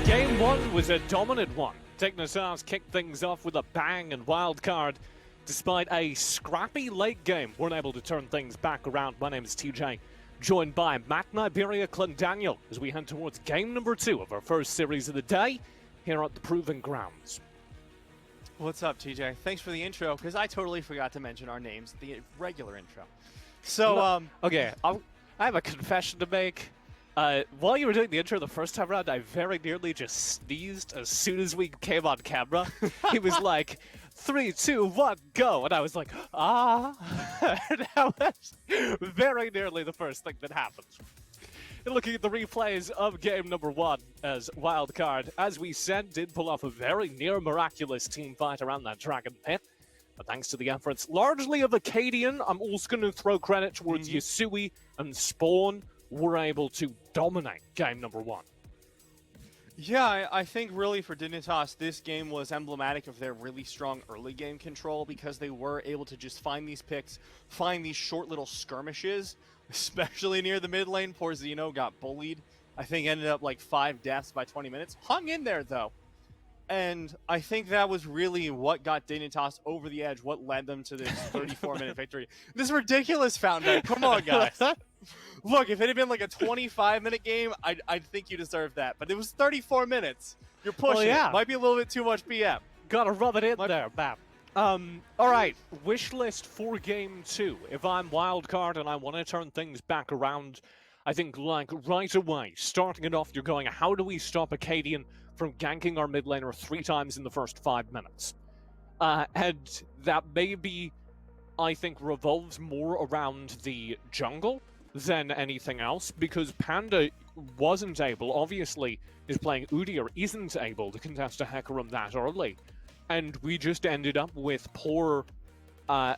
Game 1 was a dominant one. Dignitas kicked things off with a bang, and Wildcard, despite a scrappy late game, weren't able to turn things back around. My name is TJ, joined by Matt Niberia Clendaniel as we head towards game number 2 of our first series of the day here at the Proving Grounds. What's up, TJ? Thanks for the intro, because I totally forgot to mention our names, the regular intro. So, okay, I have a confession to make. While you were doing the intro the first time around, I very nearly just sneezed as soon as we came on camera. He was like, 3, 2, 1, go! And I was like, ah! That was very nearly the first thing that happened. And looking at the replays of game number 1 as Wildcard, as we said, did pull off a very near miraculous team fight around that Dragon Pit. But thanks to the efforts largely of Acadian, I'm also going to throw credit towards Yasui and Spawn, were able to dominate game number 1. Yeah, I think really for Dignitas, this game was emblematic of their really strong early game control because they were able to just find these picks, find these short little skirmishes, especially near the mid lane. Poor Zeno got bullied. I think ended up like 5 deaths by 20 minutes. Hung in there though. And I think that was really what got Dignitas over the edge, what led them to this 34-minute victory. This ridiculous Fountain. Come on, guys. Look, if it had been like a 25-minute game, I'd think you deserved that. But it was 34 minutes. You're pushing it. Might be a little bit too much PM. Gotta rub it in there, bam. Alright, wish list for game 2. If I'm Wildcard and I want to turn things back around, I think like right away, starting it off, you're going, how do we stop Acadian from ganking our mid laner 3 times in the first 5 minutes? And that maybe, I think, revolves more around the jungle than anything else, because Panda wasn't able, obviously, is playing Udyr, isn't able to contest a Hecarim that early. And we just ended up with our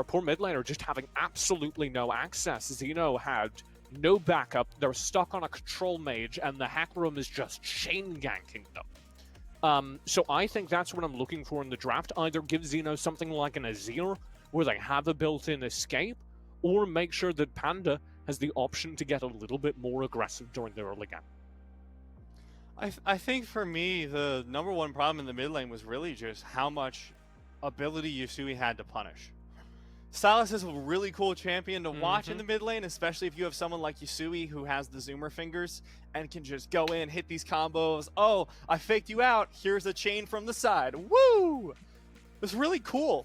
poor mid laner just having absolutely no access. Zeno had no backup, they're stuck on a control mage, and the Hecarim is just chain ganking them. So I think that's what I'm looking for in the draft. Either give Zeno something like an Azir, where they have a built-in escape, or make sure that Panda has the option to get a little bit more aggressive during the early game. I think for me, the number one problem in the mid lane was really just how much ability Yasui had to punish. Sylas is a really cool champion to watch in the mid lane, especially if you have someone like Yasui who has the zoomer fingers and can just go in, hit these combos. Oh, I faked you out. Here's a chain from the side. Woo! It's really cool.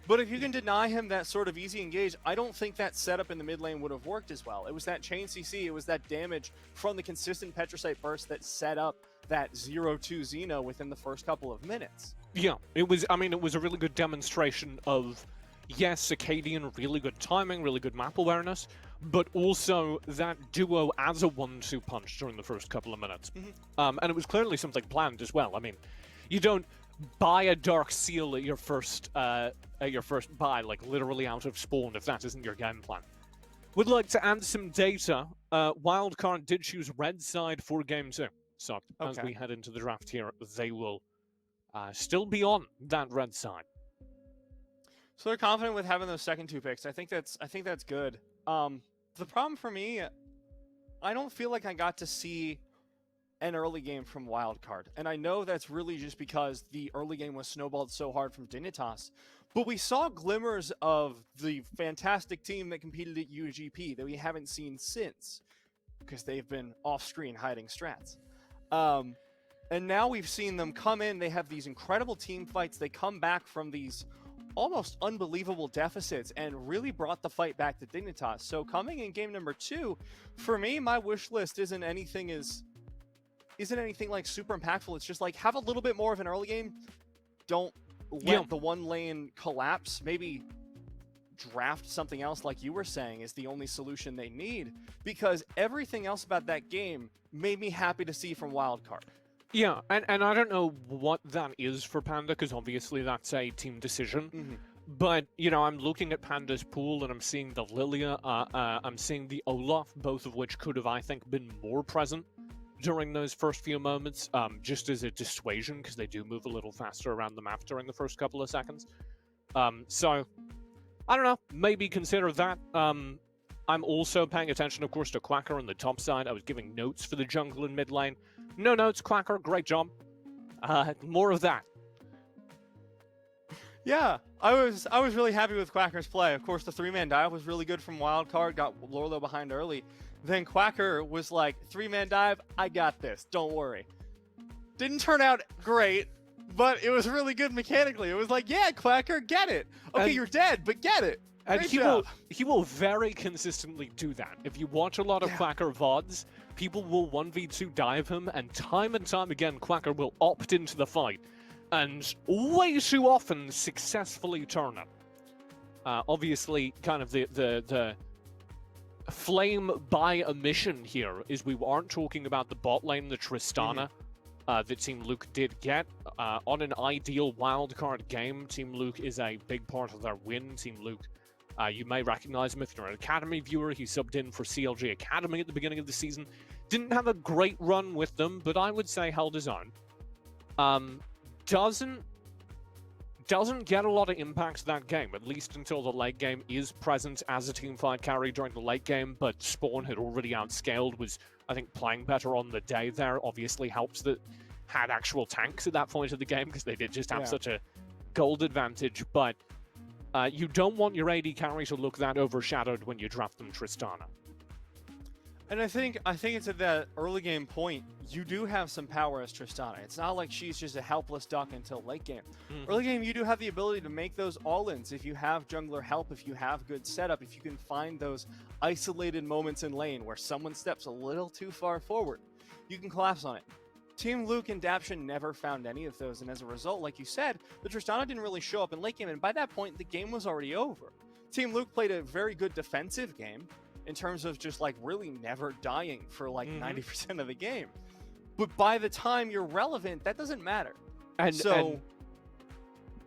But if you can deny him that sort of easy engage, I don't think that setup in the mid lane would have worked as well. It was that chain CC, it was that damage from the consistent Petrosite burst that set up that 0-2 Zeno within the first couple of minutes. Yeah, it was a really good demonstration of, yes, Acadian, really good timing, really good map awareness, but also that duo as a 1-2 punch during the first couple of minutes. And it was clearly something planned as well. I mean, you don't buy a Dark Seal at your first buy, like literally out of spawn, if that isn't your game plan. Would like to add some data. Wildcard did choose red side for game 2. So as we head into the draft here, they will still be on that red side. So they're confident with having those second 2 picks. I think that's good. The problem for me, I don't feel like I got to see an early game from Wildcard. And I know that's really just because the early game was snowballed so hard from Dignitas. But we saw glimmers of the fantastic team that competed at UGP that we haven't seen since, because they've been off-screen hiding strats. And now we've seen them come in. They have these incredible team fights. They come back from these almost unbelievable deficits and really brought the fight back to Dignitas. So coming in game number 2, for me, my wish list isn't anything like super impactful. It's just like, have a little bit more of an early game. Don't let the one lane collapse. Maybe draft something else, like you were saying, is the only solution they need, because everything else about that game made me happy to see from Wildcard. Yeah, and I don't know what that is for Panda, because obviously that's a team decision. But, you know, I'm looking at Panda's pool, and I'm seeing the Lilia, I'm seeing the Olaf, both of which could have, I think, been more present during those first few moments, just as a dissuasion, because they do move a little faster around the map during the first couple of seconds. So, I don't know, maybe consider that. I'm also paying attention, of course, to Quacker on the top side. I was giving notes for the jungle and mid lane. No notes, Quacker. Great job. More of that. Yeah, I was really happy with Quacker's play. Of course, the 3-man dive was really good from Wildcard, got Lorlo behind early. Then Quacker was like, 3-man dive, I got this, don't worry. Didn't turn out great, but it was really good mechanically. It was like, yeah, Quacker, get it. Okay, And- you're dead, but get it. And Great job. he will very consistently do that. If you watch a lot of Yeah. Quacker VODs, people will 1v2 dive him, and time again, Quacker will opt into the fight, and way too often successfully turn it. Obviously, kind of the flame by omission here is we aren't talking about the bot lane, the Tristana, that Team Luke did get. On an ideal wildcard game, Team Luke is a big part of their win. Team Luke, you may recognize him if you're an Academy viewer. He subbed in for CLG Academy at the beginning of the season. Didn't have a great run with them, but I would say held his own. Doesn't get a lot of impact that game, at least until the late game. Is present as a teamfight carry during the late game, but Spawn had already outscaled, was, I think, playing better on the day there. Obviously helps that had actual tanks at that point of the game, because they did just have such a gold advantage, but you don't want your AD carry to look that overshadowed when you draft them Tristana. And I think it's at that early game point, you do have some power as Tristana. It's not like she's just a helpless duck until late game. Early game, you do have the ability to make those all-ins if you have jungler help, if you have good setup, if you can find those isolated moments in lane where someone steps a little too far forward. You can collapse on it. Team Luke and Daption never found any of those, and as a result, like you said, the Tristana didn't really show up in late game, and by that point, the game was already over. Team Luke played a very good defensive game, in terms of just like really never dying for like 90% of the game. But by the time you're relevant, that doesn't matter. And so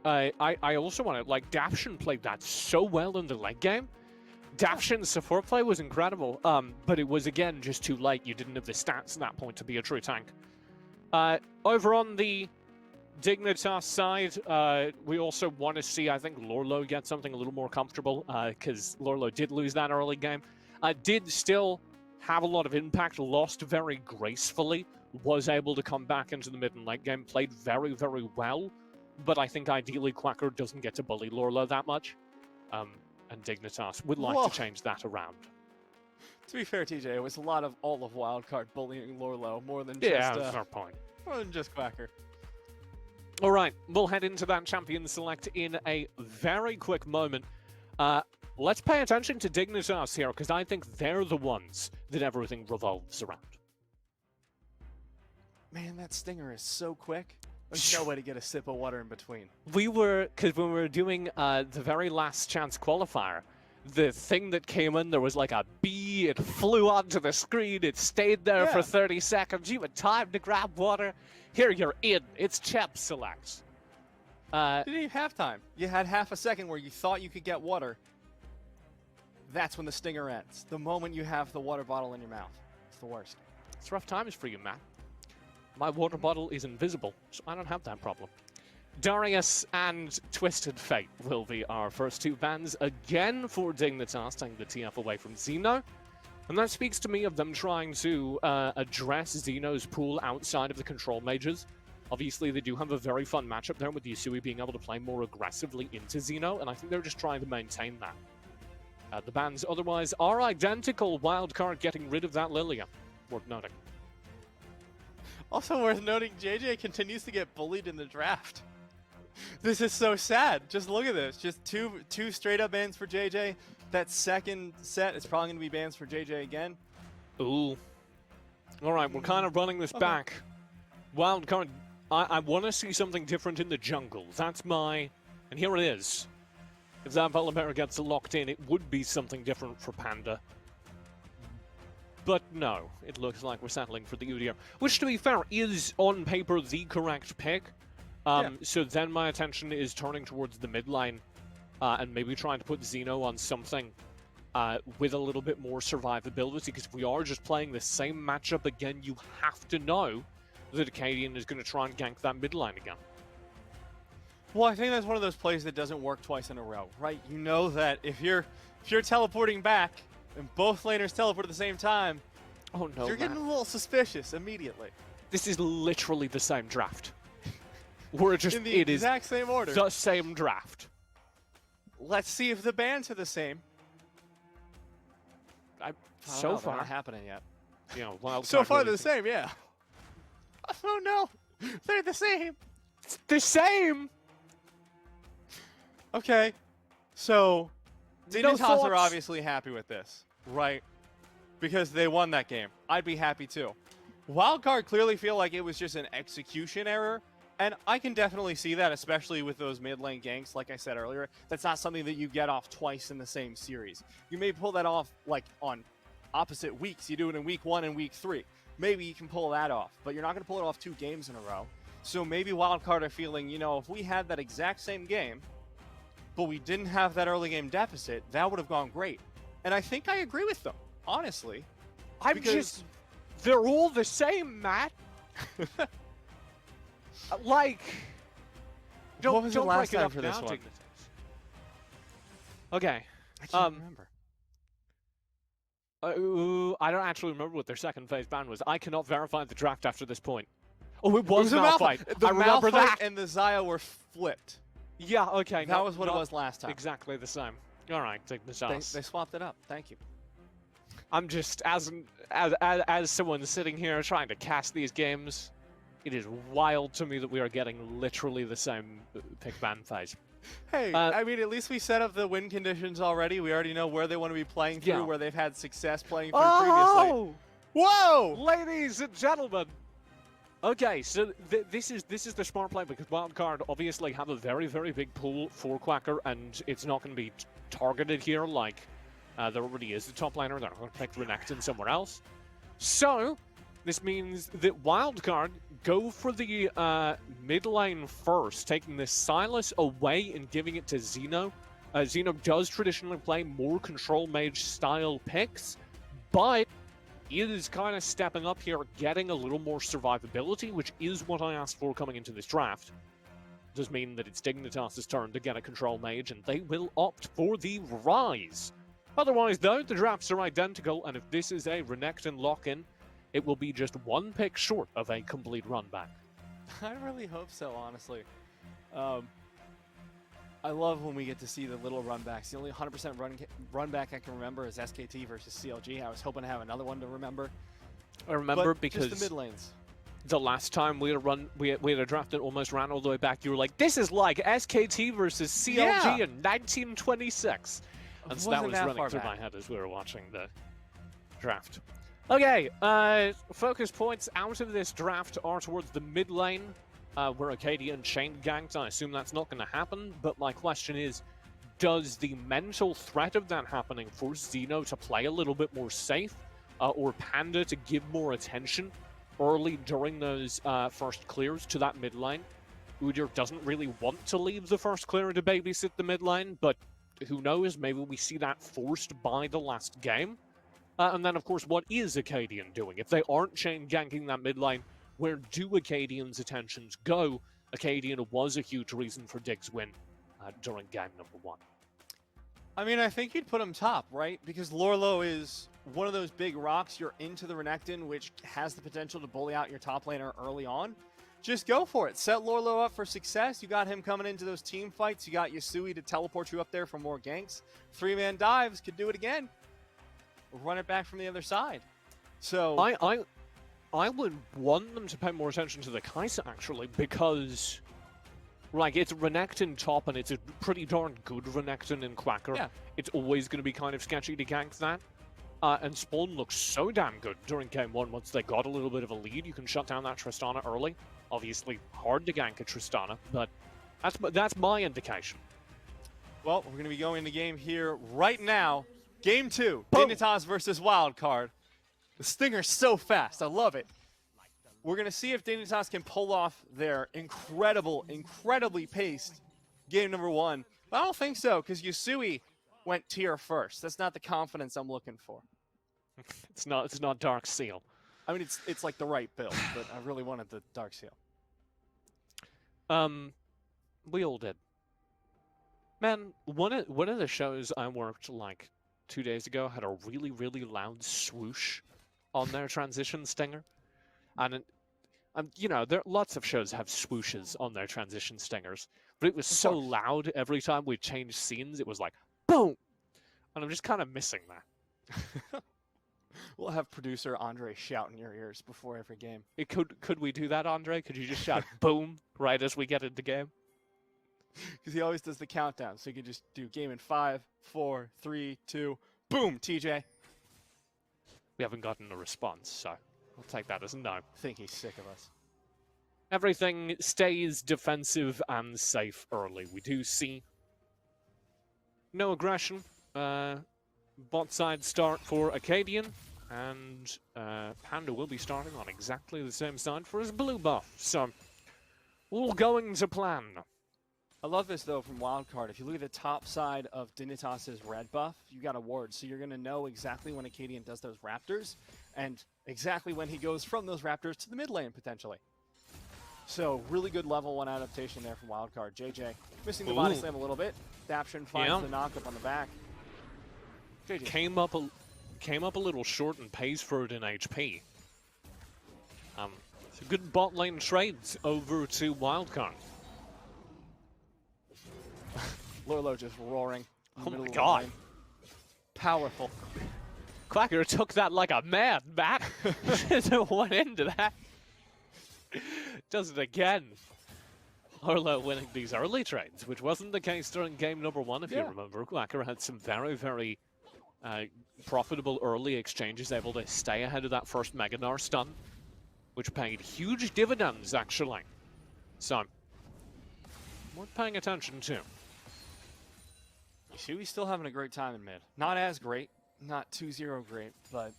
I also want to, like, Daption played that so well in the late game. Daption's support play was incredible, but it was, again, just too late. You didn't have the stats at that point to be a true tank. Over on the Dignitas side, we also want to see, I think, Lorlo get something a little more comfortable, because Lorlo did lose that early game. Did still have a lot of impact, lost very gracefully, was able to come back into the mid and late game, played very, very well, but I think ideally Quacker doesn't get to bully Lorlo that much, and Dignitas would like to change that around. To be fair, TJ, it was a lot of all of Wildcard bullying Lorlo, more than Fair point. More than just Quacker. All right, we'll head into that champion select in a very quick moment. Let's pay attention to Dignitas here, because I think they're the ones that everything revolves around. Man, that stinger is so quick. There's no way to get a sip of water in between. Because when we were doing the very last chance qualifier, the thing that came in, there was like a bee, it flew onto the screen, it stayed there for 30 seconds, you had time to grab water. Here you're in, it's champ select. You didn't even have time. You had half a second where you thought you could get water. That's when the stinger ends. The moment you have the water bottle in your mouth. It's the worst. It's rough times for you, Matt. My water bottle is invisible, so I don't have that problem. Darius and Twisted Fate will be our first two bans again for Dignitas, taking the TF away from Xeno. And that speaks to me of them trying to address Xeno's pool outside of the control mages. Obviously, they do have a very fun matchup there with Yusui being able to play more aggressively into Xeno, and I think they're just trying to maintain that. The bans otherwise are identical. Wildcard getting rid of that Lilia. Worth noting. Also worth noting, JJ continues to get bullied in the draft. This is so sad. Just look at this. Just two straight up bans for JJ. That second set is probably going to be bans for JJ again. Ooh. All right, we're kind of running this back. Wildcard, I want to see something different in the jungle. That's my... And here it is. If that Volibear gets locked in, it would be something different for Panda. But no, it looks like we're settling for the UDR. Which, to be fair, is on paper the correct pick. So then my attention is turning towards the mid lane and maybe trying to put Xeno on something with a little bit more survivability, because if we are just playing the same matchup again, you have to know that Acadian is going to try and gank that mid lane again. Well, I think that's one of those plays that doesn't work twice in a row, right? You know that if you're teleporting back and both laners teleport at the same time, oh no, you're getting a little suspicious immediately. This is literally the same draft. We're just In the exact same order. The same draft. Let's see if the bans are the same. So far, not happening yet. You know, Wildcard So far, really they're the same, yeah. Oh no, they're the same. It's the same. Okay, so No Dignitas are thoughts? obviously happy with this, right? Because they won that game. I'd be happy too. Wildcard clearly feel like it was just an execution error, and I can definitely see that, especially with those mid lane ganks. Like I said earlier, that's not something that you get off twice in the same series. You may pull that off like on opposite weeks. You do it in week 1 and week 3. Maybe you can pull that off, but you're not going to pull it off 2 games in a row. So maybe Wildcard are feeling, you know, if we had that exact same game, but we didn't have that early game deficit, that would have gone great. And I think I agree with them, honestly. They're all the same, Matt. Like, what was the don't last break it time up for this now, one? Dignitas. Okay. I can't remember. I don't actually remember what their second phase ban was. I cannot verify the draft after this point. Oh, it It was a Malphite. The I remember Malphite that. and the Xayah were flipped. Yeah, okay. That was what it not was last time. Exactly the same. All right, Dignitas. They swapped it up. Thank you. I'm just, as someone sitting here trying to cast these games, it is wild to me that we are getting literally the same pick ban phase. Hey, I mean, at least we set up the win conditions already. We already know where they want to be playing through, Yeah. where they've had success playing through previously. Whoa! Ladies and gentlemen! Okay, so this is the smart play because Wildcard obviously have a very, very big pool for Quacker, and it's not going to be targeted here like there already is a top laner. They're not going to pick Renekton somewhere else. So, this means that Wildcard go for the mid lane first, taking the Sylas away and giving it to Xeno. Xeno does traditionally play more control mage style picks, but is kind of stepping up here, getting a little more survivability, which is what I asked for coming into this draft. Does mean that it's Dignitas' turn to get a control mage, and they will opt for the Rise. Otherwise, though, the drafts are identical, and if this is a Renekton lock-in, it will be just one pick short of a complete run back. I really hope so, honestly. I love when we get to see the little run backs. The only 100% run back I can remember is SKT versus CLG. I was hoping to have another one to remember. I remember but because just the mid lanes. The last time we had a draft that almost ran all the way back, you were like, "This is like SKT versus CLG in 1926," and so that was running through my head as we were watching the draft. Okay, focus points out of this draft are towards the mid lane, where Acadian chain ganked. I assume that's not going to happen, but my question is, does the mental threat of that happening force Xeno to play a little bit more safe, or Panda to give more attention early during those first clears to that mid lane? Udyr doesn't really want to leave the first clear to babysit the mid lane, but who knows, maybe we see that forced by the last game. And then, of course, what is Acadian doing? If they aren't chain ganking that mid lane, where do Acadian's attentions go? Acadian was a huge reason for Dig's win during game number 1. I mean, I think you'd put him top, right? Because Lorlo is one of those big rocks. You're into the Renekton, which has the potential to bully out your top laner early on. Just go for it. Set Lorlo up for success. You got him coming into those team fights. You got Yasui to teleport you up there for more ganks. 3-man dives could do it again. Run it back from the other side. So I would want them to pay more attention to the Kai'Sa, actually, because like it's Renekton top and it's a pretty darn good Renekton in Quacker. Yeah. It's always going to be kind of sketchy to gank that. And Spawn looks so damn good during game 1 once they got a little bit of a lead. You can shut down that Tristana early. Obviously hard to gank a Tristana, but that's my indication. Well, we're going to be going into game here right now. Game 2, Boom. Dignitas versus Wildcard. The Stinger's so fast. I love it. We're going to see if Dignitas can pull off their incredibly paced game number 1. But I don't think so, because Yasui went tier first. That's not the confidence I'm looking for. It's not Dark Seal. I mean, it's like the right build, but I really wanted the Dark Seal. We all did. Man, one of the shows I worked like 2 days ago had a really, really loud swoosh on their transition stinger. And You know, there lots of shows have swooshes on their transition stingers, but it was so course. loud every time we changed scenes. It was like boom, and I'm just kind of missing that. We'll have producer Andre shout in your ears before every game. Could we do that, Andre? Could you just shout boom right as we get into game? Because he always does the countdown, so you can just do game in 5, 4, 3, 2, boom, TJ. We haven't gotten a response, so I'll take that as a no. I think he's sick of us. Everything stays defensive and safe early. We do see no aggression. Bot side start for Acadian, and Panda will be starting on exactly the same side for his blue buff. So, all going to plan. I love this, though, from Wildcard. If you look at the top side of Dignitas's red buff, you got a ward, so you're going to know exactly when Acadian does those Raptors, and exactly when he goes from those Raptors to the mid lane, potentially. So, really good level 1 adaptation there from Wildcard. JJ missing the body slam a little bit. Daption finds the knock-up on the back. JJ. Came up a little short and pays for it in HP. So good bot lane trades over to Wildcard. Lurlo just roaring. Oh my god. Powerful. Quacker took that like a man, Matt. Just went into that. Does it again. Lurlo winning these early trades, which wasn't the case during game number 1, if you remember. Quacker had some very, very profitable early exchanges, able to stay ahead of that first Meganar stun, which paid huge dividends, actually. So, worth paying attention to. Yasui's still having a great time in mid. Not as great, not 2-0 great, but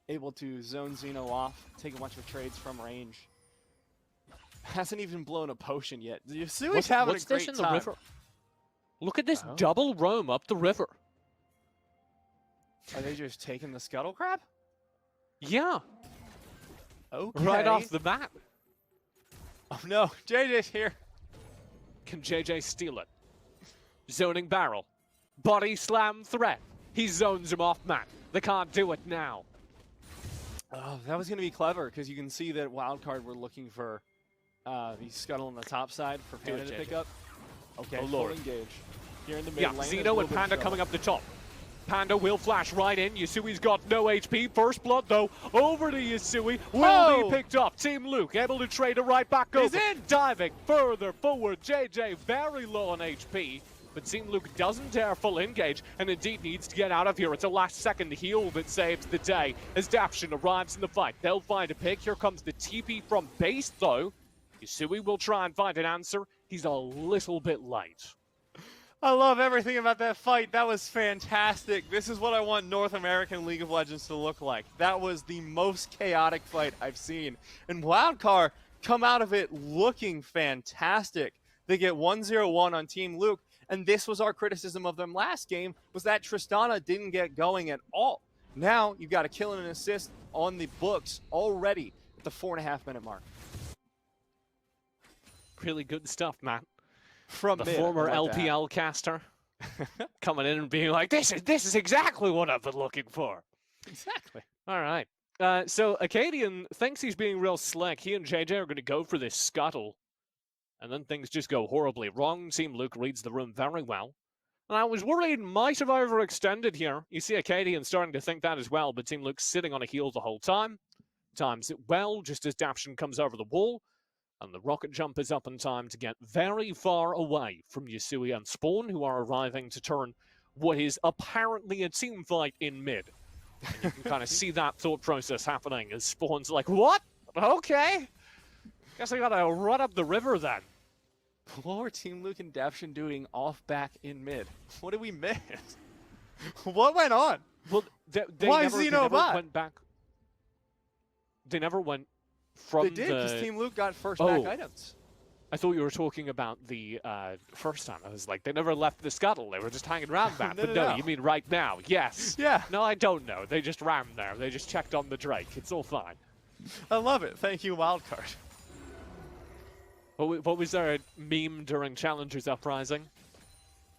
able to zone Xeno off, take a bunch of trades from range. Hasn't even blown a potion yet. Yasui's having a great this in time. The river? Look at this double roam up the river. Are they just taking the scuttle crab? Yeah. Okay. Right off the bat. Oh no, JJ's here. Can JJ steal it? Zoning barrel. Body slam threat. He zones him off, Matt. They can't do it now. Oh, that was going to be clever, because you can see that Wildcard were looking for the scuttle on the top side for Panda to pick up. Okay, full engage. Here in the mid lane. Xeno and Panda coming up the top. Panda will flash right in. Yasui's got no HP. First blood, though, over to Yasui. Will be picked up. Team Luke able to trade it right back over. He's in. Diving further forward. JJ very low on HP. But Team Luke doesn't dare full engage, and indeed needs to get out of here. It's a last-second heal that saves the day as Daption arrives in the fight. They'll find a pick. Here comes the TP from base, though. Yasui will try and find an answer. He's a little bit late. I love everything about that fight. That was fantastic. This is what I want North American League of Legends to look like. That was the most chaotic fight I've seen. And Wildcard come out of it looking fantastic. They get 1-0-1 on Team Luke. And this was our criticism of them last game, was that Tristana didn't get going at all. Now you've got a kill and an assist on the books already at the 4.5-minute mark. Really good stuff, Matt. From the mid, former LPL caster coming in and being like, this is exactly what I've been looking for. Exactly. All right. So Acadian thinks he's being real slick. He and JJ are going to go for this scuttle. And then things just go horribly wrong. Team Luke reads the room very well. And I was worried might have overextended here. You see Acadian starting to think that as well, but Team Luke's sitting on a heal the whole time. Times it well, just as Daption comes over the wall. And the rocket jump is up in time to get very far away from Yasui and Spawn, who are arriving to turn what is apparently a team fight in mid. And you can kind of see that thought process happening as Spawn's like, what? Okay. Guess I gotta run up the river then. What were Team Luke and Daption doing off back in mid? What did we miss? What went on? Well, they never went back. They never went from They did, because Team Luke got first back items. I thought you were talking about the first time. I was like, they never left the scuttle. They were just hanging around that. No, you mean right now. Yes. Yeah. No, I don't know. They just ran there. They just checked on the Drake. It's all fine. I love it. Thank you, Wildcard. What was their meme during Challengers Uprising?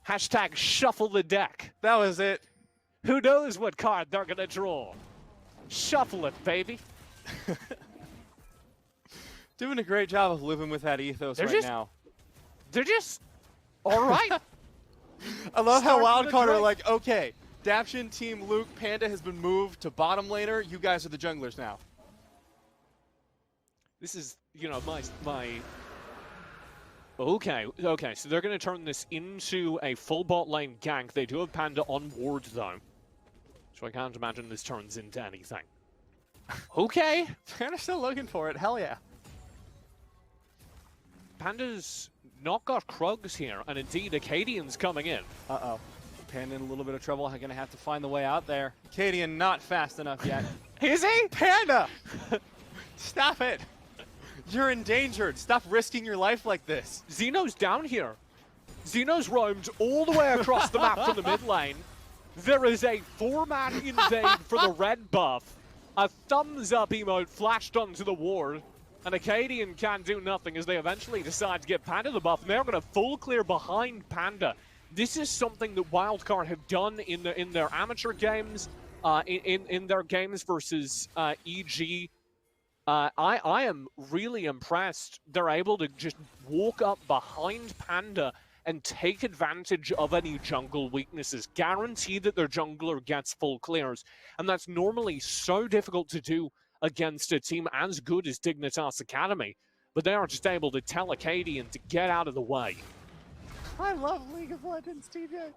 Hashtag shuffle the deck. That was it. Who knows what card they're going to draw? Shuffle it, baby. Doing a great job of living with that ethos now. They're just all right. I love how Start from the Wildcard are drink. like, okay, Daption, Team Luke, Panda has been moved to bottom laner. You guys are the junglers now. This is, you know, my. Okay, so they're going to turn this into a full bot lane gank. They do have Panda on ward, though. So I can't imagine this turns into anything. Okay. Panda's still looking for it. Hell yeah. Panda's not got Krugs here, and indeed, Acadian's coming in. Uh-oh. Panda in a little bit of trouble. I'm going to have to find the way out there. Acadian not fast enough yet. Is he? Panda! Stop it. You're endangered. Stop risking your life like this. Xeno's down here. Xeno's roamed all the way across the map from the mid lane. There is a 4-man invade for the red buff. A thumbs up emote flashed onto the ward. And Acadian can do nothing as they eventually decide to get Panda the buff. And they're going to full clear behind Panda. This is something that Wildcard have done in their amateur games, in their games versus EG. I am really impressed. They're able to just walk up behind Panda and take advantage of any jungle weaknesses. Guarantee that their jungler gets full clears. And that's normally so difficult to do against a team as good as Dignitas Academy. But they are just able to tell Acadian to get out of the way. I love League of Legends, TJ.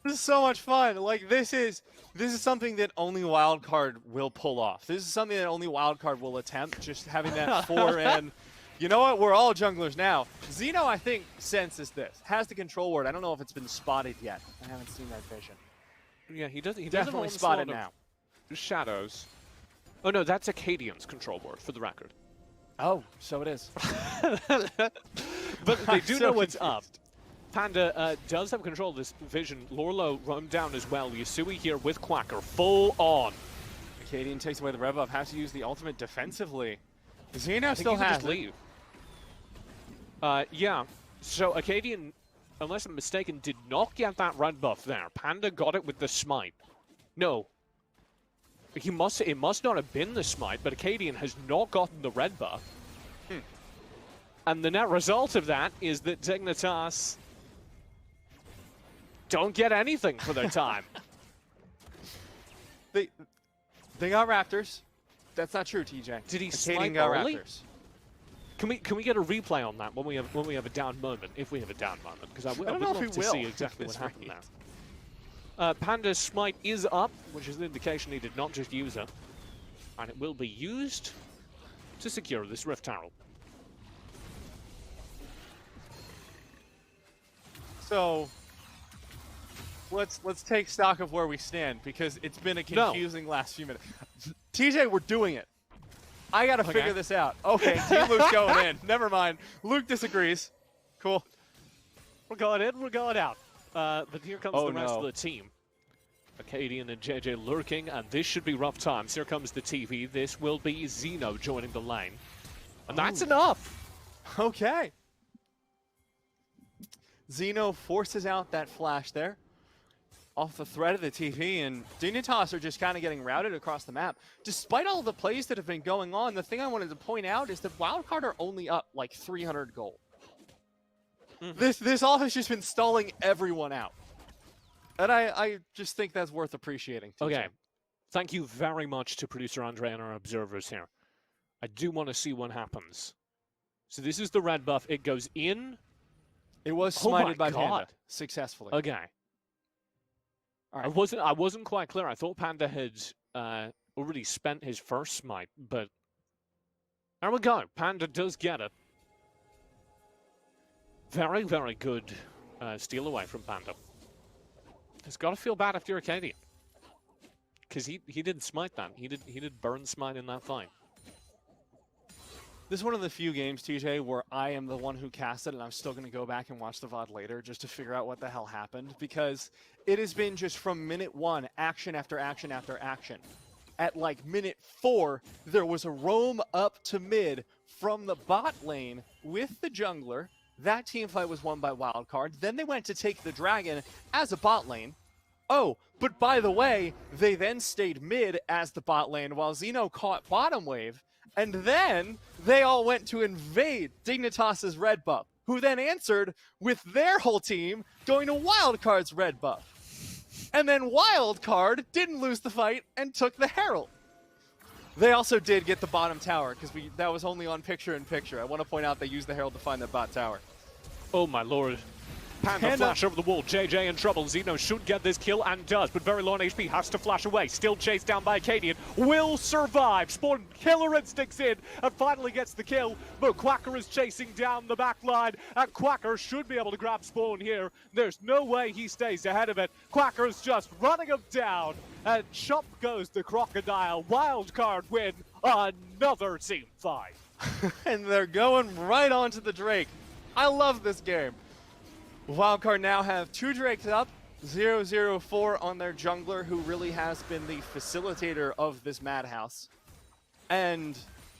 This is so much fun. Like, this is something that only Wildcard will pull off. This is something that only Wildcard will attempt, just having that 4 in. You know what? We're all junglers now. Xeno, I think, senses this. Has the control ward. I don't know if it's been spotted yet. I haven't seen that vision. Yeah, he does. He Definitely does spotted now. Shadows. Oh no, that's Acadian's control ward, for the record. Oh, so it is. But they do so know what's confused. up. Panda does have control of this vision. Lorlo roamed down as well. Yasui here with Quacker, full on. Acadian takes away the rev buff. Has to use the ultimate defensively. Xeno I think still he can has just it. leave. Yeah. So Acadian, unless I'm mistaken, did not get that red buff there. Panda got it with the smite. No. It must not have been the smite, but Acadian has not gotten the red buff. And the net result of that is that Dignitas don't get anything for their time. They got Raptors. That's not true, TJ. Did he Acadian smite got early? Raptors. Can we get a replay on that when we have a down moment? If we have a down moment, because I would don't know love if to we will see exactly what this happened rate. there. Panda's smite is up, which is an indication he did not just use it, and it will be used to secure this Rift Herald. So let's take stock of where we stand, because it's been a confusing last few minutes. TJ, we're doing it. I gotta figure this out. Okay, Team Luke's going in. Never mind. Luke disagrees. Cool. We're going in, we're going out. But here comes the rest no. of the team. Acadian and JJ lurking, and this should be rough times. Here comes the TV. This will be Xeno joining the lane. And that's enough. Okay. Xeno forces out that flash there off the thread of the TV, and Dignitas are just kind of getting routed across the map. Despite all the plays that have been going on, the thing I wanted to point out is that Wildcard are only up like 300 gold. This all has just been stalling everyone out. And I just think that's worth appreciating. TJ. Okay. Thank you very much to producer Andre and our observers here. I do want to see what happens. So this is the red buff. It goes in. It was Oh my smited by God. Panda successfully. Okay. All I wasn't quite clear. I thought Panda had already spent his first smite, but there we go. Panda does get it. Very, very good steal away from Panda. It's got to feel bad if you're Acadian, because he didn't smite that. He did burn smite in that fight. This is one of the few games, TJ, where I am the one who cast it, and I'm still going to go back and watch the VOD later just to figure out what the hell happened, because it has been just from minute 1, action after action after action. At like minute 4, there was a roam up to mid from the bot lane with the jungler. That team fight was won by Wildcard. Then they went to take the dragon as a bot lane. Oh, but by the way, they then stayed mid as the bot lane while Xeno caught bottom wave. And then they all went to invade Dignitas's red buff, who then answered with their whole team going to Wildcard's red buff. And then Wildcard didn't lose the fight and took the Herald. They also did get the bottom tower, because that was only on picture-in-picture. I want to point out they used the Herald to find that bot tower. Oh my lord. Panda flash over the wall. JJ in trouble. Xeno should get this kill and does, but very low on HP. Has to flash away. Still chased down by Acadian. Will survive. Spawn killer instincts in and finally gets the kill. But Quacker is chasing down the back line, and Quacker should be able to grab Spawn here. There's no way he stays ahead of it. Quacker's just running him down, and chop goes the Crocodile. Wildcard win another team fight. And they're going right onto the Drake. I love this game. Wildcard now have 2 Drakes up, 0-0-4 on their jungler, who really has been the facilitator of this madhouse. And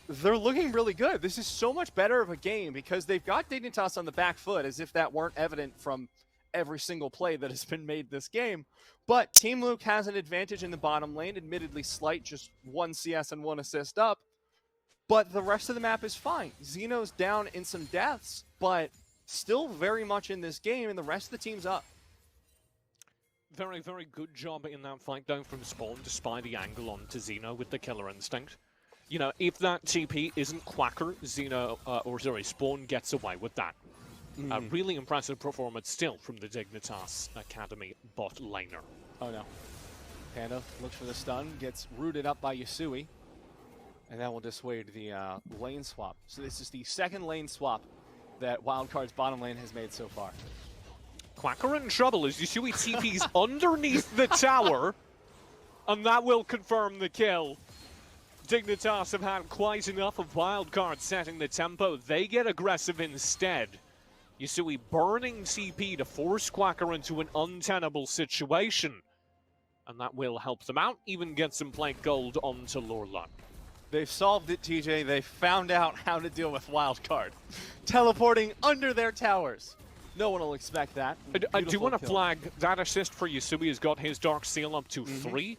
they're looking really good. This is so much better of a game because they've got Dignitas on the back foot, as if that weren't evident from every single play that has been made this game. But Team Luke has an advantage in the bottom lane, admittedly slight, just 1 CS and 1 assist up. But the rest of the map is fine. Xeno's down in some deaths, but still very much in this game, and the rest of the team's up. Very, very good job in that fight down from Spawn to spy the angle onto Xeno with the killer instinct. You know, if that TP isn't Quacker, Spawn gets away with that. A really impressive performance still from the Dignitas Academy bot laner. Oh no. Panda looks for the stun, gets rooted up by Yasui, and that will dissuade the lane swap. So this is the second lane swap that Wildcard's bottom lane has made so far. Quacker in trouble as Yasui TP's underneath the tower, and that will confirm the kill. Dignitas have had quite enough of Wildcard setting the tempo. They get aggressive instead. Yasui burning TP to force Quacker into an untenable situation, and that will help them out, even get some plate gold onto Lorlan. They've solved it, TJ. They found out how to deal with Wildcard. Teleporting under their towers. No one will expect that. I do want to flag that assist for Yasui has got his Dark Seal up to 3.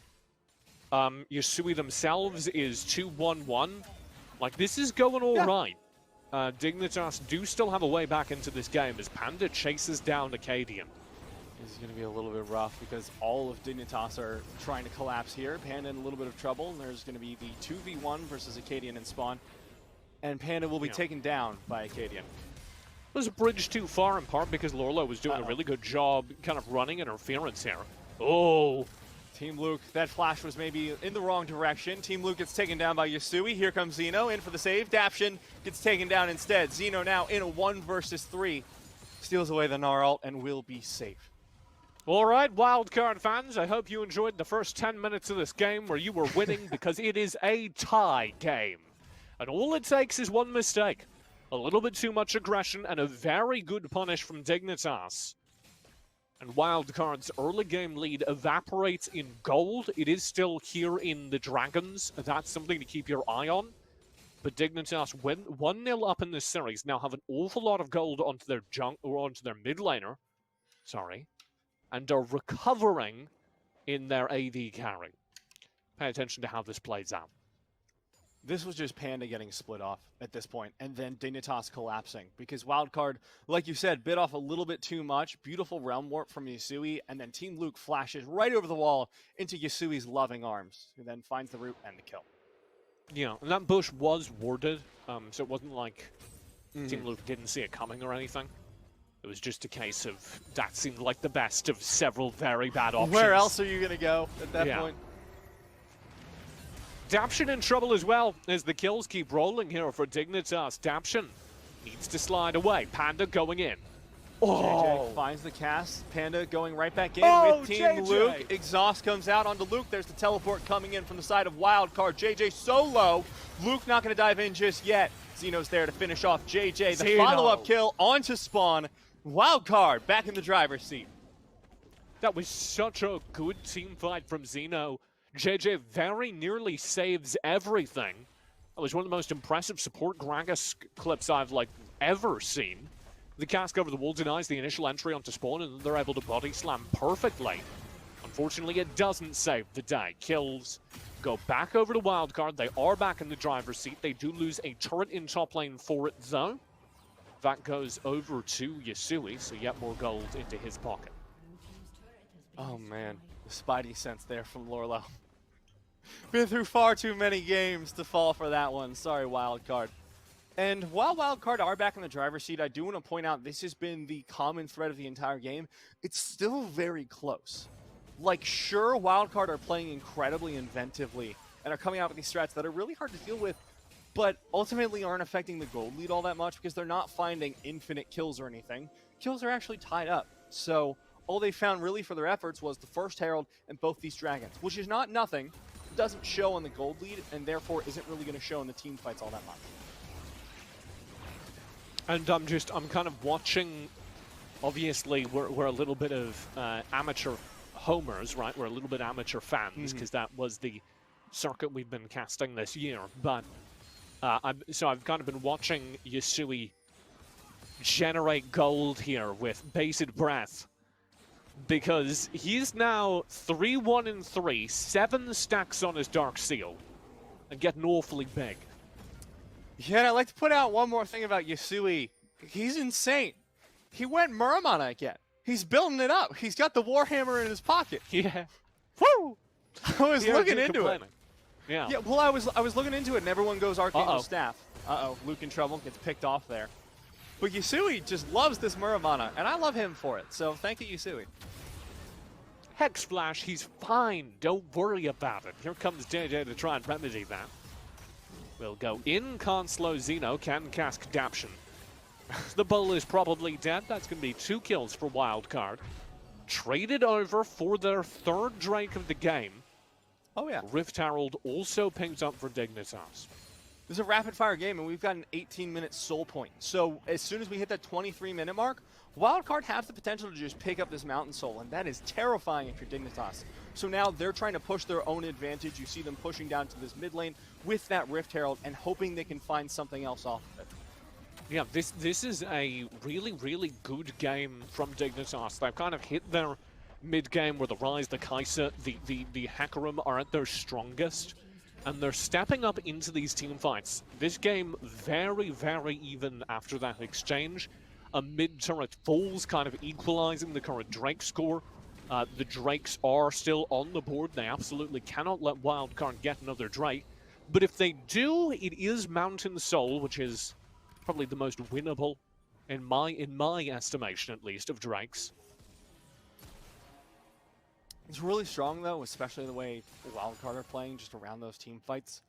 Yasui themselves is 2-1-1. Like, this is going all right. Dignitas do still have a way back into this game as Panda chases down Acadian. This is going to be a little bit rough because all of Dignitas are trying to collapse here. Panda in a little bit of trouble, and there's going to be the 2v1 versus Acadian and Spawn. And Panda will be taken down by Acadian. It was a bridge too far in part because Lorlo was doing a really good job kind of running interference here. Oh! Team Luke, that flash was maybe in the wrong direction. Team Luke gets taken down by Yasui. Here comes Xeno in for the save. Daption gets taken down instead. Xeno now in a 1 versus 3. Steals away the Gnar ult and will be safe. All right, Wildcard fans, I hope you enjoyed the first 10 minutes of this game where you were winning because it is a tie game. And all it takes is one mistake. A little bit too much aggression and a very good punish from Dignitas. And Wildcard's early game lead evaporates in gold. It is still here in the Dragons. That's something to keep your eye on. But Dignitas, 1-0 up in this series, now have an awful lot of gold onto their mid laner. Sorry. And are recovering in their AD carry. Pay attention to how this plays out. This was just Panda getting split off at this point, and then Dignitas collapsing. Because Wildcard, like you said, bit off a little bit too much. Beautiful Realm Warp from Yasui, and then Team Luke flashes right over the wall into Yasui's loving arms, who then finds the root and the kill. Yeah, and that bush was warded, so it wasn't like Team Luke didn't see it coming or anything. It was just a case of that seemed like the best of several very bad options. Where else are you going to go at that point? Daption in trouble as well as the kills keep rolling here for Dignitas. Daption needs to slide away. Panda going in. JJ finds the cast. Panda going right back in with Team JJ. Luke. Exhaust comes out onto Luke. There's the teleport coming in from the side of Wildcard. JJ so low. Luke not going to dive in just yet. Xeno's there to finish off JJ. The follow-up kill onto Spawn. Wildcard back in the driver's seat. That was such a good team fight from Xeno. JJ very nearly saves everything. That was one of the most impressive support Gragas clips I've ever seen. The cast over the wall denies the initial entry onto Spawn, and they're able to body slam perfectly. Unfortunately, it doesn't save the day. Kills go back over to Wildcard. They are back in the driver's seat. They do lose a turret in top lane for it, though. That goes over to Yasui, so yet more gold into his pocket. Oh, man. The Spidey sense there from Lorlo. Been through far too many games to fall for that one. Sorry, Wildcard. And while Wildcard are back in the driver's seat, I do want to point out this has been the common thread of the entire game. It's still very close. Like, sure, Wildcard are playing incredibly inventively and are coming out with these strats that are really hard to deal with, but ultimately aren't affecting the gold lead all that much because they're not finding infinite kills or anything. Kills are actually tied up. So all they found really for their efforts was the first Herald and both these dragons, which is not nothing, doesn't show on the gold lead, and therefore isn't really going to show in the team fights all that much. And I'm kind of watching, obviously we're a little bit of amateur homers, right? We're a little bit amateur fans because that was the circuit we've been casting this year. But I've kind of been watching Yasui generate gold here with bated breath because he's now 3-1-3, 7 stacks on his Dark Seal, and getting awfully big. Yeah, and I'd like to put out one more thing about Yasui. He's insane. He went Muramana again. He's building it up. He's got the Warhammer in his pocket. Yeah. Woo! I was looking into it. Yeah. Yeah, well, I was looking into it, and everyone goes Archangel Staff. Uh-oh, Luke in trouble, gets picked off there. But Yasui just loves this Muramana, and I love him for it, so thank you, Yasui. Hex Flash, he's fine. Don't worry about it. Here comes JJ to try and remedy that. We'll go in, can't slow Xeno, can cast Adaption. The bull is probably dead. That's going to be 2 kills for Wildcard. Traded over for their 3rd Drake of the game. Oh, yeah. Rift Herald also pings up for Dignitas. This is a rapid-fire game, and we've got an 18-minute soul point. So as soon as we hit that 23-minute mark, Wildcard have the potential to just pick up this Mountain Soul, and that is terrifying if you're Dignitas. So now they're trying to push their own advantage. You see them pushing down to this mid lane with that Rift Herald and hoping they can find something else off of it. Yeah, this is a really, really good game from Dignitas. They've kind of hit their mid-game where the Ryze, the Kai'Sa, the Hecarim are at their strongest, and they're stepping up into these team fights. This game very, very even after that exchange. A mid-turret falls, kind of equalizing the current Drake score. The Drakes are still on the board. They absolutely cannot let Wildcard get another Drake. But if they do, it is Mountain Soul, which is probably the most winnable, in my estimation at least, of Drakes. It's really strong, though, especially the way Wildcard are playing just around those team fights.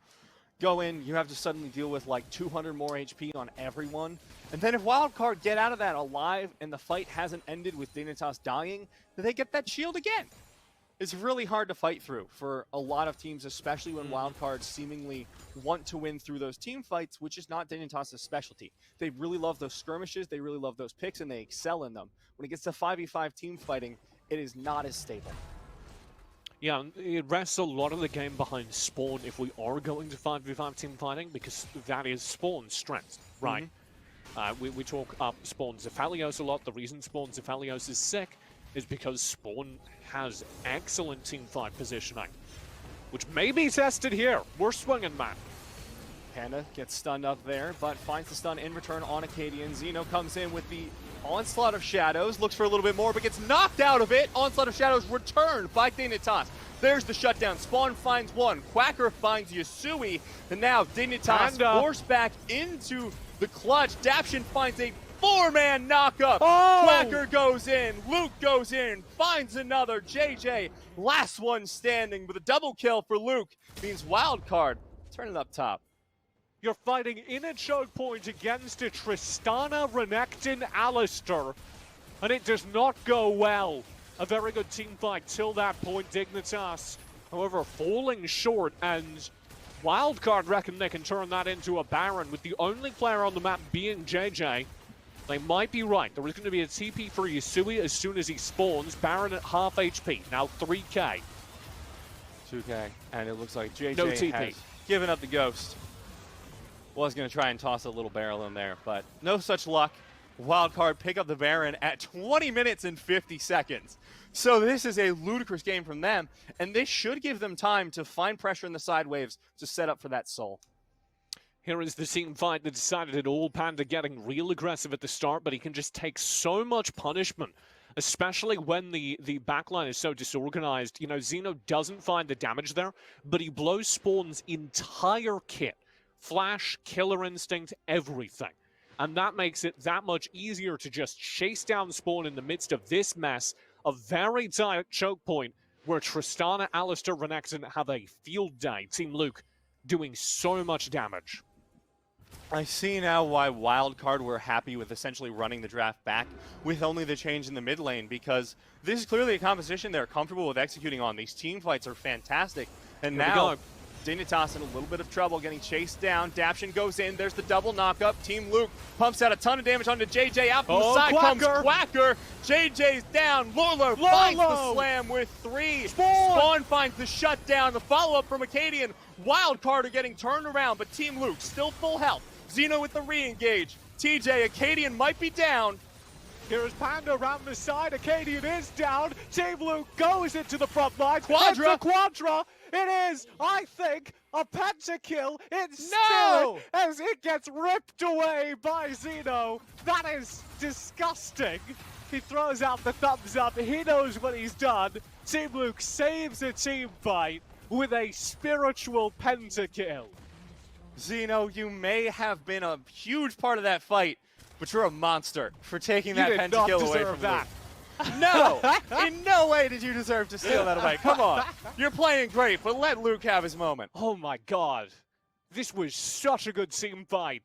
Go in, you have to suddenly deal with like 200 more HP on everyone. And then if Wildcard get out of that alive and the fight hasn't ended with Dignitas dying, then they get that shield again. It's really hard to fight through for a lot of teams, especially when Wildcards seemingly want to win through those team fights, which is not Dignitas' specialty. They really love those skirmishes, they really love those picks, and they excel in them. When it gets to 5v5 team fighting, it is not as stable. Yeah, it rests a lot of the game behind Spawn if we are going to 5v5 team fighting, because that is Spawn's strength, right? We talk up Spawn Zephalios a lot. The reason Spawn Zephalios is sick is because Spawn has excellent team fight positioning, which may be tested here. We're swinging, man. Panda gets stunned up there, but finds the stun in return on Acadian. Xeno comes in with the Onslaught of Shadows, looks for a little bit more, but gets knocked out of it. Onslaught of Shadows returned by Dignitas. There's the shutdown. Spawn finds one. Quacker finds Yasui. And now Dignitas forced back into the clutch. Daption finds a 4-man knockup. Quacker goes in. Luke goes in. Finds another. JJ, last one standing with a double kill for Luke. Means Wildcard turn it up top. You're fighting in a choke point against a Tristana, Renekton, Alistair, and it does not go well. A very good team fight till that point. Dignitas, however, falling short, and Wildcard reckon they can turn that into a Baron with the only player on the map being JJ. They might be right. There is going to be a TP for Yasui as soon as he spawns. Baron at half HP, now 3k. 2k, and it looks like JJ no TP. Has given up the ghost. Was going to try and toss a little barrel in there, but no such luck. Wildcard pick up the Baron at 20 minutes and 50 seconds. So this is a ludicrous game from them, and this should give them time to find pressure in the side waves to set up for that soul. Here is the team fight that decided it all. Panda getting real aggressive at the start, but he can just take so much punishment, especially when the backline is so disorganized. You know, Xeno doesn't find the damage there, but he blows Spawn's entire kit. Flash, Killer Instinct, everything. And that makes it that much easier to just chase down Spawn in the midst of this mess. A very tight choke point where Tristana, Alistair, Renekton have a field day. Team Luke doing so much damage. I see now why Wildcard were happy with essentially running the draft back with only the change in the mid lane, because this is clearly a composition they're comfortable with executing on. These team fights are fantastic. And now Dignitas in a little bit of trouble, getting chased down. Daption goes in. There's the double knockup. Team Luke pumps out a ton of damage onto JJ. Out from the side comes Quacker. JJ's down. Lorlo finds the slam with 3. Spawn finds the shutdown. The follow-up from Acadian. Wildcard are getting turned around, but Team Luke still full health. Xeno with the re-engage. TJ, Acadian might be down. Here's Panda around the side. Acadian is down. Team Luke goes into the front line. Quadra. It is, I think, a pentakill in spirit as it gets ripped away by Xeno. That is disgusting. He throws out the thumbs up. He knows what he's done. Team Luke saves a team fight with a spiritual pentakill. Xeno, you may have been a huge part of that fight, but you're a monster for taking that pentakill away from that. No! In no way did you deserve to steal that away. Come on. You're playing great, but let Luke have his moment. Oh my god. This was such a good team fight.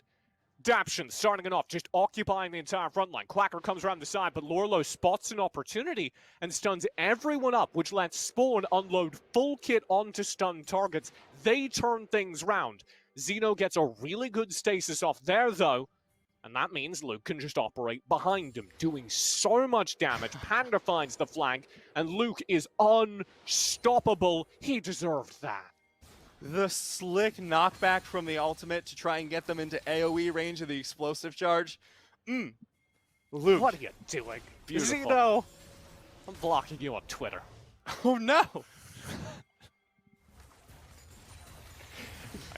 Daption starting it off, just occupying the entire front line. Quacker comes around the side, but Lorlo spots an opportunity and stuns everyone up, which lets Spawn unload full kit onto stunned targets. They turn things round. Xeno gets a really good stasis off there, though. And that means Luke can just operate behind him, doing so much damage. Panda finds the flank, and Luke is unstoppable. He deserved that. The slick knockback from the ultimate to try and get them into AoE range of the explosive charge. Luke. What are you doing? Beautiful. Xeno, I'm blocking you on Twitter. Oh no!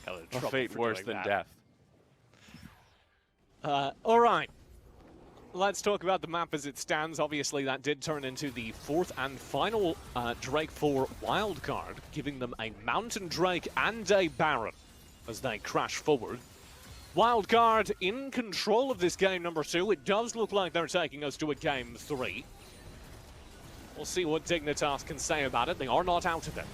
A fate worse than death. All right. Let's talk about the map as it stands. Obviously, that did turn into the 4th and final Drake for Wildcard, giving them a Mountain Drake and a Baron as they crash forward. Wildcard in control of this game number 2. It does look like they're taking us to a game 3. We'll see what Dignitas can say about it. They are not out of it.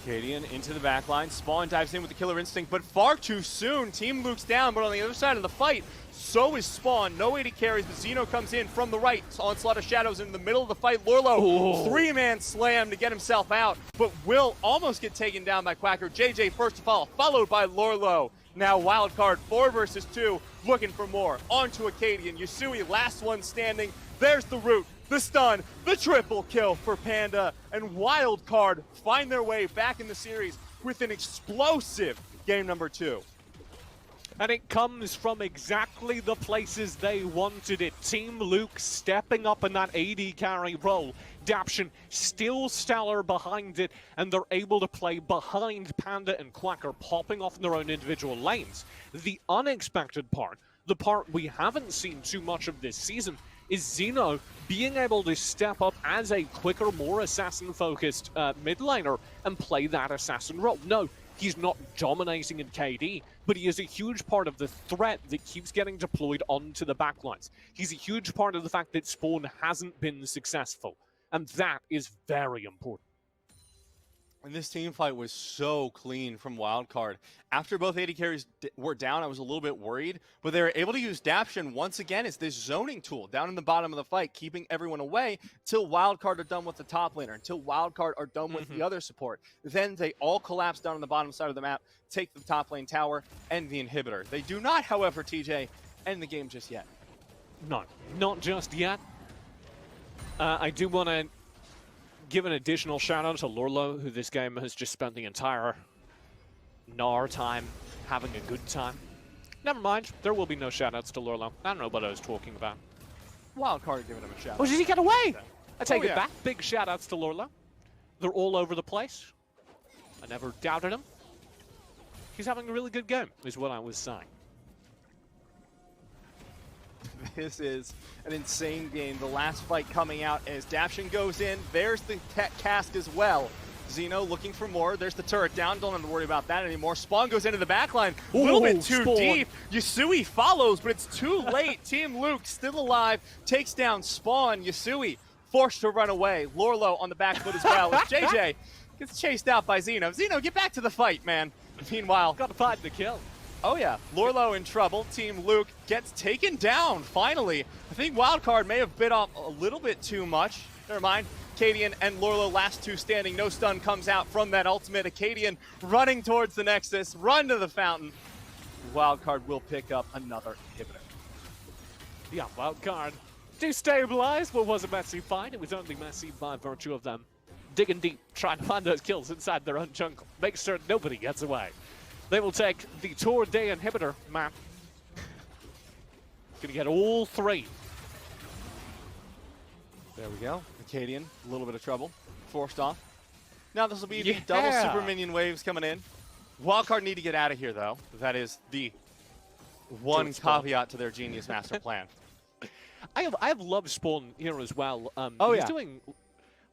Acadian into the backline. Spawn dives in with the Killer Instinct, but far too soon. Team Luke's down, but on the other side of the fight, so is Spawn. No 80 carries, but Xeno comes in from the right. Onslaught of Shadows in the middle of the fight. Lorlo, 3-man slam to get himself out, but will almost get taken down by Quacker. JJ first to fall, followed by Lorlo. Now Wildcard, 4 versus 2, looking for more. On to Acadian. Yusui, last one standing. There's the root. The stun, the triple kill for Panda, and Wildcard find their way back in the series with an explosive game number 2. And it comes from exactly the places they wanted it. Team Luke stepping up in that AD carry role. Daption still stellar behind it, and they're able to play behind Panda and Quacker, popping off in their own individual lanes. The unexpected part, the part we haven't seen too much of this season, is Xeno being able to step up as a quicker, more assassin-focused mid laner and play that assassin role. No, he's not dominating in KD, but he is a huge part of the threat that keeps getting deployed onto the backlines. He's a huge part of the fact that Spawn hasn't been successful, and that is very important. And this team fight was so clean from Wildcard. After both AD carries were down, I was a little bit worried, but they were able to use Daption once again as this zoning tool down in the bottom of the fight, keeping everyone away until Wildcard are done with the top laner, until Wildcard are done with the other support. Then they all collapse down on the bottom side of the map, take the top lane tower and the inhibitor. They do not, however, TJ, end the game just yet. No, not just yet. I do want to give an additional shout out to Lorlo, who this game has just spent the entire Gnar time having a good time. Never mind. There will be no shoutouts to Lorlo. I don't know what I was talking about. Wildcard giving him a shout. Oh, did he get away? I take Oh, it yeah. back. Big shoutouts to Lorlo. They're all over the place. I never doubted him. He's having a really good game, is what I was saying. This is an insane game. The last fight coming out as Daption goes in. There's the cask as well. Xeno looking for more. There's the turret down. Don't have to worry about that anymore. Spawn goes into the backline. A little bit too Spawn. deep. Yasui follows, but it's too late. Team Luke still alive. Takes down Spawn. Yasui forced to run away. Lorlo on the back foot as well. As JJ gets chased out by Xeno. Xeno, get back to the fight, man. Meanwhile, Got to find the kill. oh yeah, Lorlo in trouble. Team Luke gets taken down, finally. I think Wildcard may have bit off a little bit too much. Never mind. Acadian and Lorlo, last two standing. No stun comes out from that ultimate. Acadian running towards the Nexus. Run to the fountain. Wildcard will pick up another inhibitor. Yeah, Wildcard destabilized. What was a messy fight? It was only messy by virtue of them digging deep, trying to find those kills inside their own jungle. Make sure nobody gets away. They will take the Tour Day inhibitor map. Gonna get all three. There we go. Acadian, a little bit of trouble. Forced off. Now this will be the Yeah. double super minion waves coming in. Wildcard need to get out of here, though. That is the one caveat to their genius master plan. I have loved Spawn here as well. Oh, he's yeah. doing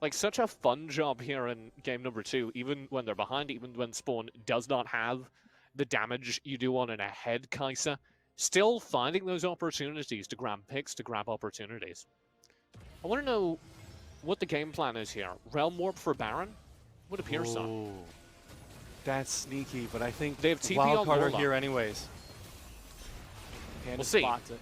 like such a fun job here in game number 2, even when they're behind, even when Spawn does not have the damage you do on an ahead Kai'Sa. Still finding those opportunities to grab picks, to grab opportunities. I want to know what the game plan is here. Realm Warp for Baron? Would appear so. Ooh, that's sneaky, but I think They have TP on Wildcard are Lola. here anyways. And We'll see. spots it.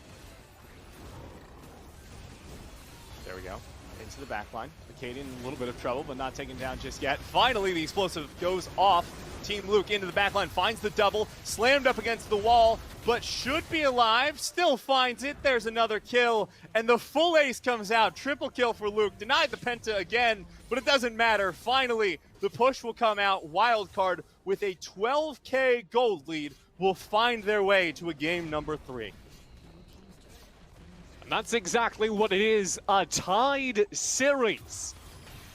There we go. Into the back line. Acadian in a little bit of trouble, but not taken down just yet. Finally, the explosive goes off. Team Luke into the back line, finds the double, slammed up against the wall, but should be alive. Still finds it. There's another kill, and the full ace comes out. Triple kill for Luke. Denied the penta again, but it doesn't matter. Finally, the push will come out. Wildcard with a 12K gold lead will find their way to a game number 3. And that's exactly what it is, a tied series.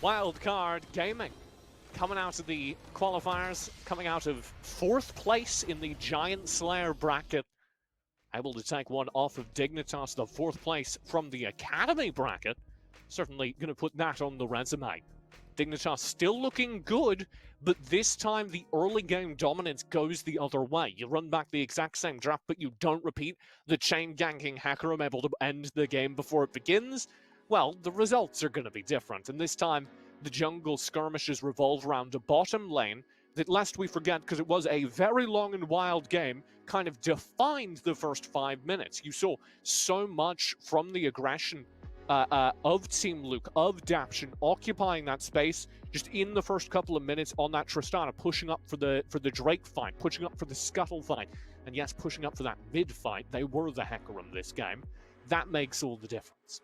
Wildcard Gaming coming out of the qualifiers, coming out of 4th place in the Giant Slayer bracket. Able to take one off of Dignitas, the 4th place from the Academy bracket. Certainly going to put that on the resume. Dignitas still looking good, but this time the early game dominance goes the other way. You run back the exact same draft, but you don't repeat the chain ganking Hecarim able to end the game before it begins. Well, the results are going to be different, and this time the jungle skirmishes revolve around a bottom lane that, lest we forget, because it was a very long and wild game, kind of defined the first 5 minutes. You saw so much from the aggression of Team Luke, of Daption, occupying that space just in the first couple of minutes on that Tristana, pushing up for the Drake fight, pushing up for the Scuttle fight, and yes, pushing up for that mid fight. They were the Hecarim this game. That makes all the difference.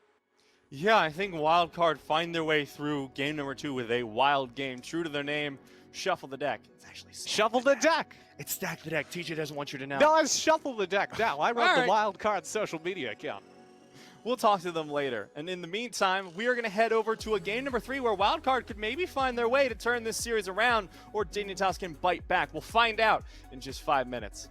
Yeah, I think Wildcard find their way through game number 2 with a wild game, true to their name. Shuffle the deck. It's actually Shuffle the deck. It's stack the deck. TJ doesn't want you to know. No, it's Shuffle the Deck now. I run All the right. Wildcard social media account. We'll talk to them later. And in the meantime, we are going to head over to a game number 3 where Wildcard could maybe find their way to turn this series around, or Dignitas can bite back. We'll find out in just 5 minutes.